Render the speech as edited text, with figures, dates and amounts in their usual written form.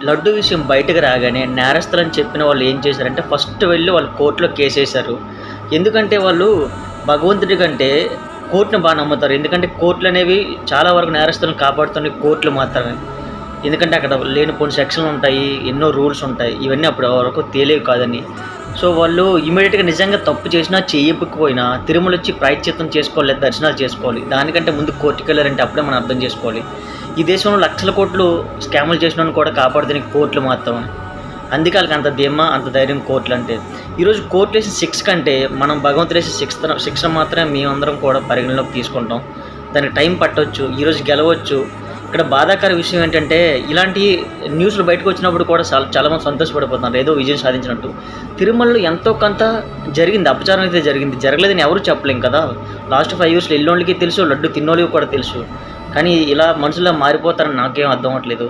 లడ్డు విషయం బయటకు రాగానే నేరస్తులని చెప్పిన వాళ్ళు ఏం చేశారంటే ఫస్ట్ వెళ్ళి వాళ్ళు కోర్టులో కేసేశారు. ఎందుకంటే వాళ్ళు భగవంతుడి కంటే కోర్టుని బాగా నమ్ముతారు. ఎందుకంటే కోర్టులు అనేవి చాలా వరకు నేరస్తులను కాపాడుతున్న కోర్టులు మాత్రమే. ఎందుకంటే అక్కడ లేనిపోని సెక్షన్లు ఉంటాయి, ఎన్నో రూల్స్ ఉంటాయి. ఇవన్నీ అప్పటి వరకు తెలియవు కాదని. సో వాళ్ళు ఇమీడియట్‌గా నిజంగా తప్పు చేసినా చేయకపోయినా తిరుమల వచ్చి ప్రాయశ్చిత్తం చేసుకోవాలి, లేదా దర్శనాలు చేసుకోవాలి. దానికంటే ముందు కోర్టుకెళ్లారంటే అప్పుడే మనం అర్థం చేసుకోవాలి. ఈ దేశంలో లక్షల కోట్లు స్కాములు చేసినోడిని కూడా కాపాడుతున్న కోర్టులు మాత్రమే. అందుకే ఆళ్ళకి అంత ధీమా, అంత ధైర్యం కోర్టులంటే. ఈరోజు కోర్టులేసే శిక్ష కంటే మనం భగవంతుడేసే శిక్ష మాత్రమే మేమందరం కూడా పరిగణలోకి తీసుకుంటాం. దానికి టైం పట్టొచ్చు, ఈరోజు గెలవచ్చు. ఇక్కడ బాధాకర విషయం ఏంటంటే ఇలాంటి న్యూస్‌లు బయటకు వచ్చినప్పుడు కూడా చాలామంది సంతోషపడిపోతున్నారు ఏదో విజయం సాధించినట్టు. తిరుమలలో ఎంతో కొంత జరిగింది, అపచారం అయితే జరిగింది. జరగలేదని ఎవరు చెప్పలేం కదా! లాస్ట్ 5 ఇయర్స్‌లో ఎల్లోళ్ళకి తెలుసు, లడ్డు తిన్నోళ్ళకి కూడా తెలుసు. కానీ ఇలా మనుషుల్లా మారిపోతారని నాకేం అర్థం అవ్వట్లేదు.